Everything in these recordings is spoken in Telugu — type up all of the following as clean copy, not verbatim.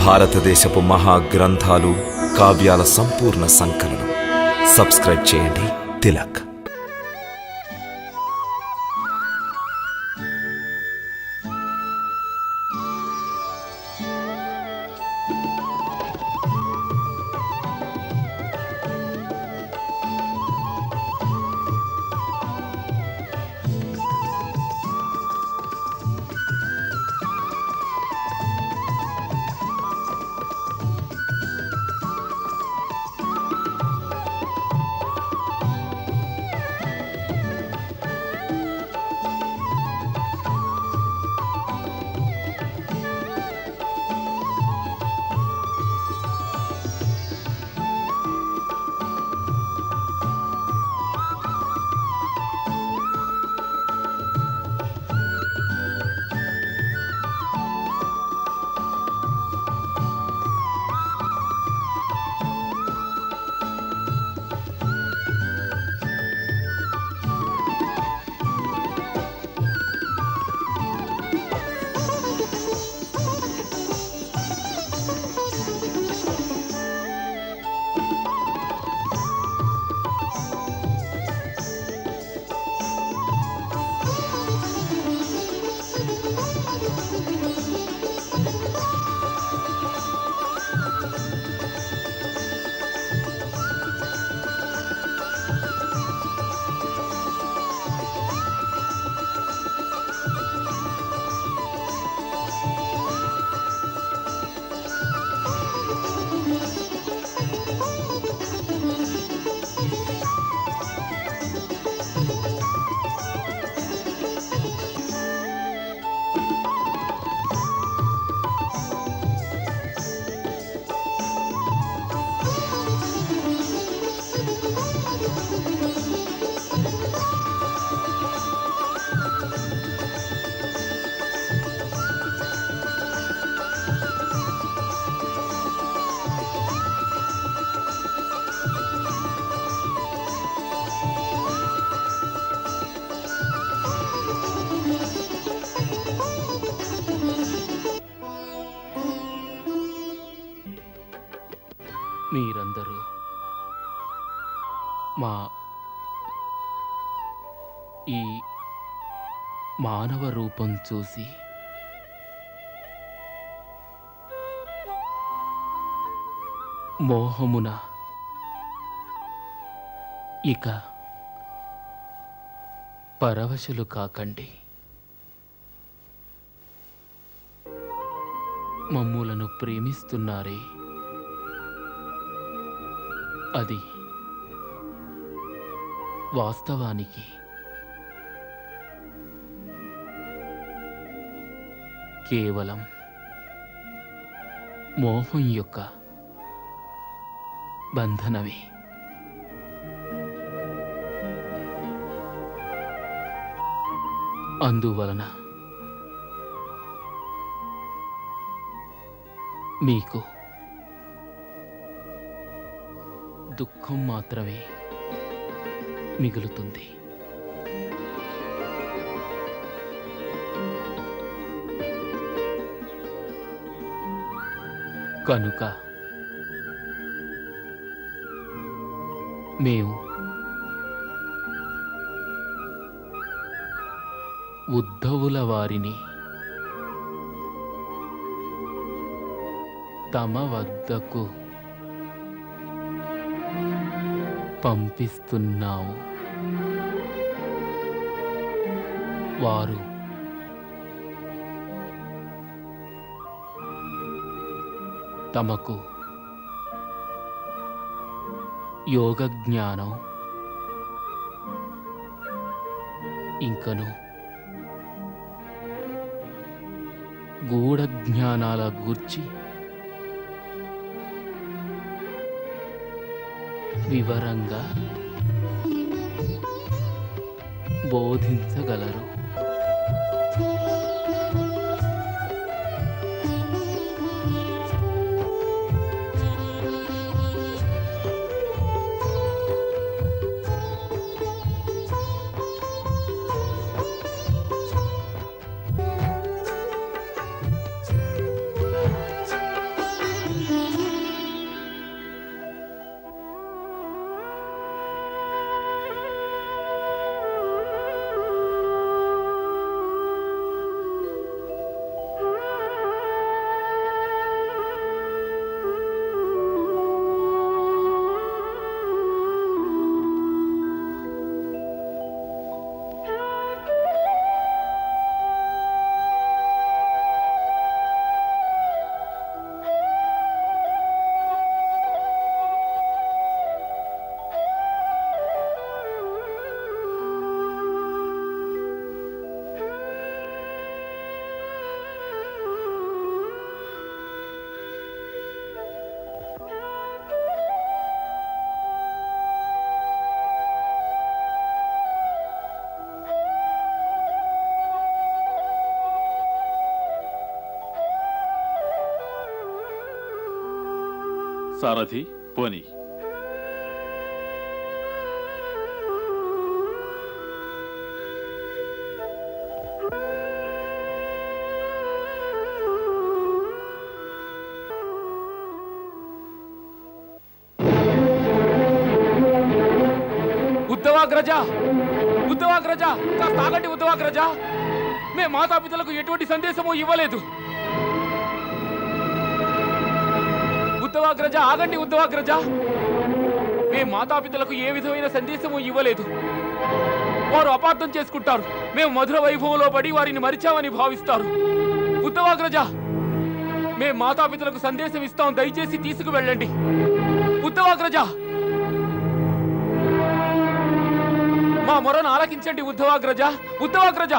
భారతదేశపు మహా గ్రంథాలు, కావ్యాల సంపూర్ణ సంకలనం. సబ్స్క్రైబ్ చేయండి తిలక్. మీరందరూ మా ఈ మానవ రూపం చూసి మోహమున ఇక పరవశులు కాకండి. మమ్ములను ప్రేమిస్తున్నారే, అది వాస్తవానికి కేవలం మోహం యొక్క బంధనమే. అందువలన మీకు దుఃఖం మాత్రమే మిగులుతుంది. కనుక మేము ఉద్ధవుల వారిని తమ వద్దకు పంపిస్తున్నాము. వారు తమకు యోగ జ్ఞానం ఇంకను గూఢ జ్ఞానాల గూర్చి వివరంగా బోధించగలరు. సారథి పోనీ. ఉద్ధవాగ్రజ, ఉద్ధవాగ్రజ, కాస్త ఆగండి ఉద్ధవాగ్రజ. మే మాతాపితలకు ఎటువంటి సందేశము ఇవ్వలేదు. ఉద్ధవాగ్రజ, ఆగండి ఉద్ధవాగ్రజ. మే మాతాపితలకు ఏ విధమైన సందేశము ఇవ్వలేదు. వారు అపార్థం చేసుకుంటారు. మేము మధుర వైభవంలో పడి వారిని మరిచామని భావిస్తారు. ఉద్ధవాగ్రజ, మేము మాతాపితలకు సందేశం ఇస్తాం, దయచేసి తీసుకువెళ్ళండి. ఉద్ధవాగ్రజ, మా మొరను ఆలకించండి ఉద్ధవాగ్రజ, ఉద్ధవాగ్రజ.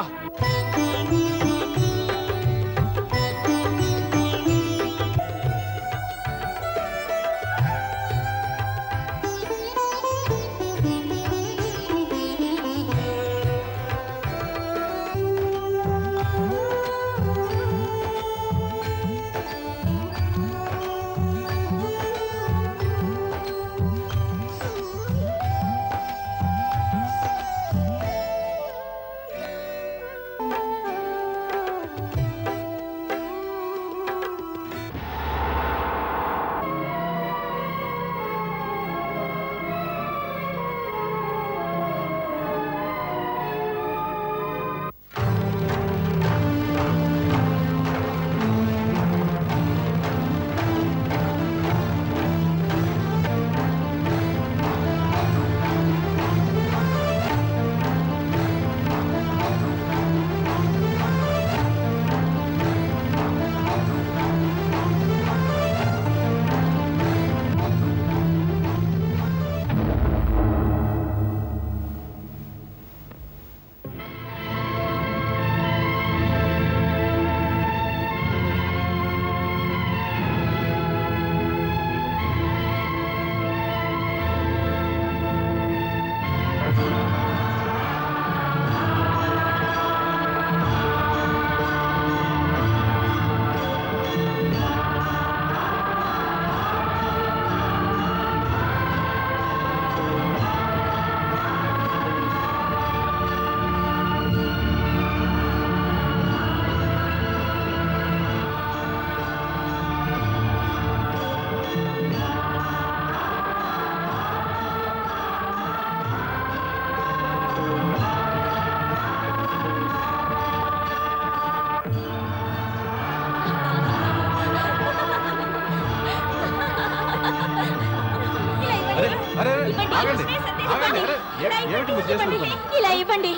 ఇలా ఇవ్వండి.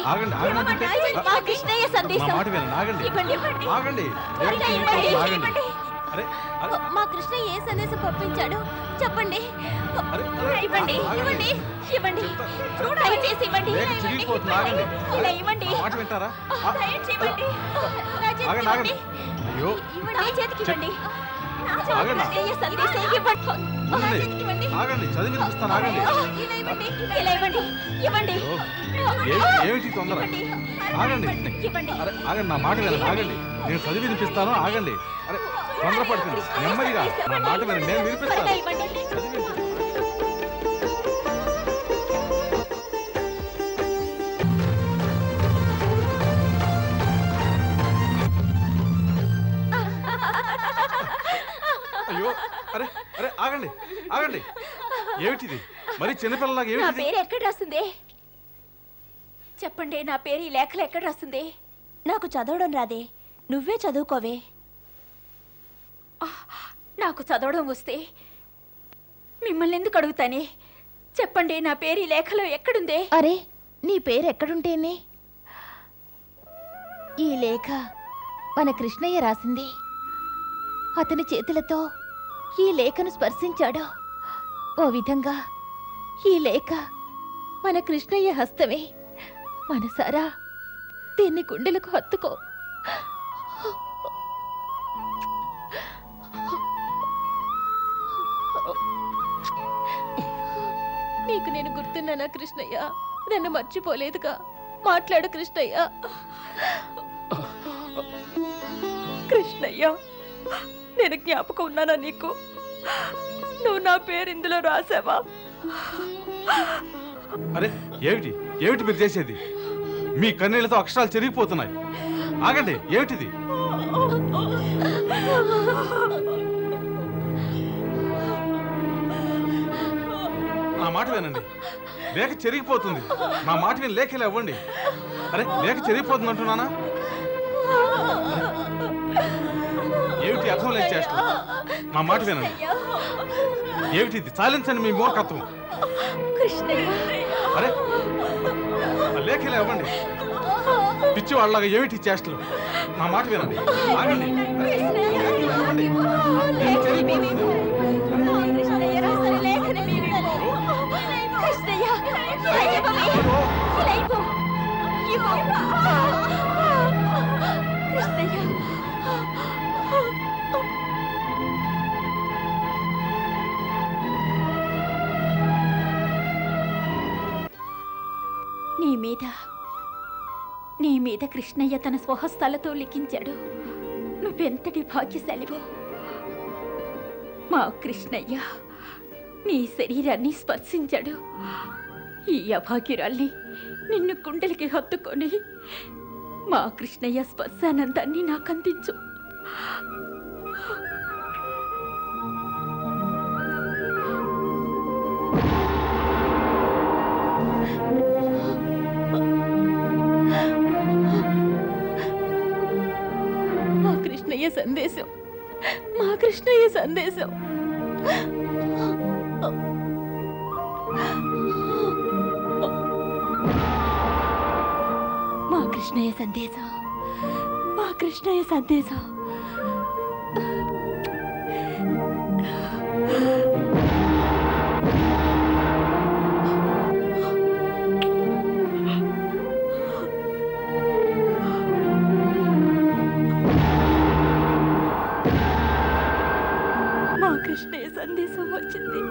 మా కృష్ణయ్య సందేశం. మా కృష్ణయ్య ఏ సందేశం పంపించాడు చెప్పండి. ఇవ్వండి, ఇవ్వండి, ఇవ్వండి. దయచేసి ఇవ్వండి. ఇలా ఇవ్వండి. దయచేసి ఇవ్వండి. నా చేతికి ఇవ్వండి. ఏమిటి తొందర? ఆగండి, ఆగండి, నా మాట వినండి. ఆగండి, నేను చదివి వినిపిస్తాను. ఆగండి. అరే తొందరపడుతుంది, నెమ్మదిగా నా మాట వినండి, నేను వినిపిస్తాను. అయ్యో, అరే అరే ఆగండి, ఆగండి. ఏమిటిది? మరి చిన్నపిల్లలాగా నా ఏమిటి? పేరు ఎక్కడ రాస్తుంది చెప్పండి. నా పేరు ఈ లేఖలో ఎక్కడ రాస్తుంది? నాకు చదవడం రాదే, నువ్వే చదువుకోవే. నాకు చదవడం వస్తే మిమ్మల్ని ఎందుకు అడుగుతానే? చెప్పండి, నా పేరు ఈ లేఖలో ఎక్కడుందే? అరే, నీ పేరు ఎక్కడుంటేనే? ఈ లేఖ మన కృష్ణయ్య రాసింది. అతని చేతులతో ఈ లేఖను స్పర్శించాడు. ఓ విధంగా ఈ లేఖ మన కృష్ణయ్య హస్తమే. మనసారా దీన్ని గుండెలకు హత్తుకో. నీకు నేను గుర్తున్నానా కృష్ణయ్య? నన్ను మర్చిపోలేదుగా. మాట్లాడు కృష్ణయ్య. కృష్ణయ్య, నేను జ్ఞాపకం ఉన్నానా నీకు? నువ్వు నా పేరు ఇందులో రాసావా? అరే ఏమిటి ఏమిటి మీరు చేసేది? మీ కన్నీళ్లతో అక్షరాలు చెరిగిపోతున్నాయి. ఆగండి, ఏమిటిది? నా మాట వినండి, లేఖ చెరిగిపోతుంది. నా మాట విని లేఖలు ఇవ్వండి. అరే లేఖ చెరిగిపోతుంది అంటున్నానా? ఏమిటి అర్థం లేని చేష్ట? నా మాట వినండి. ఏమిటిది? చాలించండి మీ మూర్ఖత్వం. అరే లేఖలు ఇవ్వండి. పిచ్చి వాళ్ళగా ఏమిటి చేష్టలు? నా మాట వినండి. ఆగండి. ఇవ్వండి. లేఖ చెరిగిపోతుంది. నీ మీద కృష్ణయ్య తన స్వహస్తాలతో లిఖించాడు. నువ్వెంతటి భాగ్యశాలివో. మా కృష్ణయ్య నీ శరీరాన్ని స్పర్శించాడు. ఈ అభాగ్యురాల్ని నిన్ను గుండెలకి హత్తుకొని మా కృష్ణయ్య స్పర్శానందాన్ని నాకు అందించు. మా కృష్ణయ్య సందేశం, మా కృష్ణయ్య సందేశం. మా కృష్ణయ్య సందేశం, మా కృష్ణయ్య సందేశం. మా కృష్ణయ్య సందేశం వచ్చింది.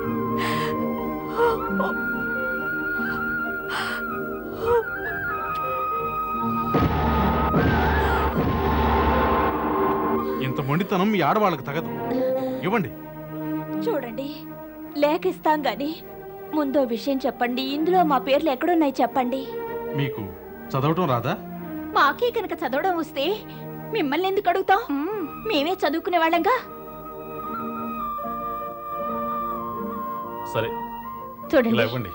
ఇంత మొండితనం మీ ఆడవాళ్ళకి తగదు. ఇవ్వండి. చూడండి, లేఖ ఇస్తాం గాని ముందో విషయం చెప్పండి. ఇందులో మా పేర్లు ఎక్కడున్నాయి చెప్పండి. మీకు చదవటం రాదా? మాకే కనుక చదవడం వస్తే మిమ్మల్ని ఎందుకు అడుగుతాం? మేమే చదువుకునే వాళ్ళంగా. సరే ఇలా చూడండి, ఇవ్వండి.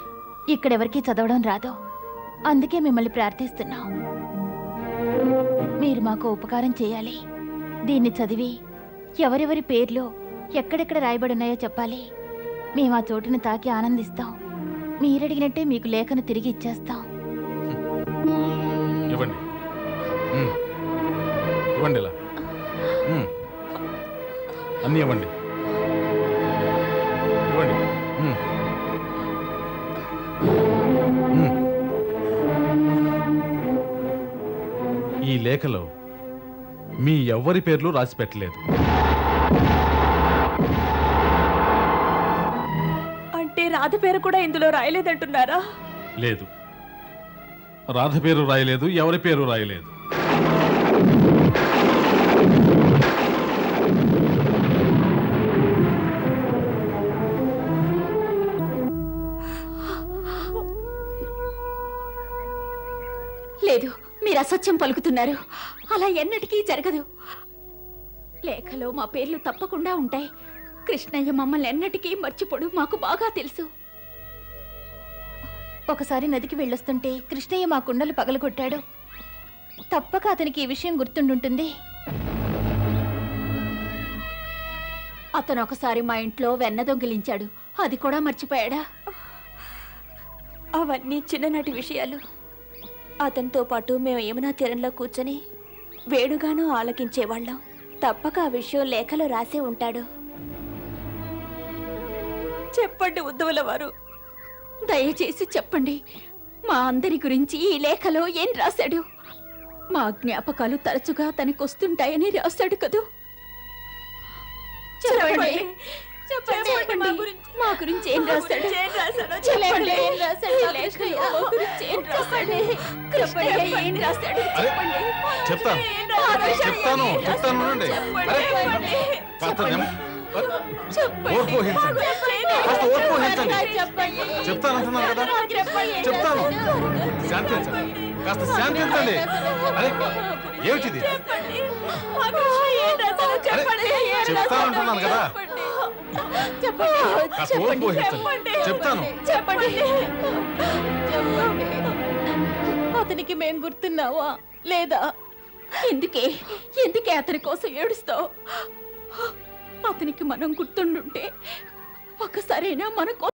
ఇక్కడెవరికి చదవడం రాదు. అందుకే మిమ్మల్ని ప్రార్థిస్తున్నాం. మీరు మాకు ఉపకారం చేయాలి. దీన్ని చదివి ఎవరెవరి పేర్లు ఎక్కడెక్కడ రాయబడి ఉన్నాయో చెప్పాలి. మేము ఆ చోటును తాకి ఆనందిస్తాం. మీరడిగినట్టే మీకు లేఖను తిరిగి ఇచ్చేస్తాం. ఇవ్వండి. ఇవ్వండి ఇలా. అన్నీ ఇవ్వండి. ఇవ్వండి. ఈ లేఖలో మీ ఎవ్వరి పేర్లు రాసి పెట్టలేదు. అంటే రాధ పేరు కూడా ఇందులో రాయలేదంటున్నారా? లేదు, రాధ పేరు రాయలేదు, ఎవరి పేరు రాయలేదు. లేదు, మీరు అసత్యం పలుకుతున్నారు. అలా ఎన్నటికీ జరగదు. లేఖలో మా పేర్లు తప్పకుండా ఉంటాయి. కృష్ణయ్య మమ్మల్ని ఎన్నటికీ మర్చిపోడు, మాకు బాగా తెలుసు. ఒకసారి నదికి వెళ్ళొస్తుంటే కృష్ణయ్య మా కుండలు పగలగొట్టాడు. తప్పక అతనికి ఈ విషయం గుర్తుండుంటుంది. అతను ఒకసారి మా ఇంట్లో వెన్న దొంగిలించాడు, అది కూడా మర్చిపోయాడా? అవన్నీ చిన్ననాటి విషయాలు. అతనితో పాటు మేము యమునా తీరంలో కూర్చొని వేడుగానూ ఆలకించేవాళ్ళం. తప్పక ఆ విషయం లేఖలో రాసే ఉంటాడు. చెప్పండి ఉద్దవుల వారు, దయచేసి చెప్పండి. మా అందరి గురించి ఈ లేఖలో ఏం రాశాడు? మా జ్ఞాపకాలు తరచుగా తనకు వస్తుంటాయని రాశాడు కదూ. చెప్పండి, చెప్పండి. మా గురించి ఏం రాశాడు? చెప్పండి. మా గురించి ఏం రాశాడు? కృష్ణయ్య ఏం రాశాడు? చెప్పండి. చెప్తాను. మా విషయం చెప్తాను. ఏం రాశాడు? చెప్తాను. ఉండండి. చెప్పండి. అరే, చెప్పండి. కాస్త ఓర్పు వహించండి. కాస్త ఓర్పు వహించండి. చెప్తానంటున్నాను కదా, చెప్తాను. శాంతించండి, కాస్త శాంతించండి. అరే ఏమిటిది? అరే చెప్తానంటున్నాను కదా, కాస్త ఓర్పు వహించండి. చెప్తాను. అతనికి మేం గుర్తున్నావా లేదా? ఎందుకే అతని కోసం ఏడుస్తావు? అతనికి మనం గుర్తుండుంటే ఒకసారైనా మన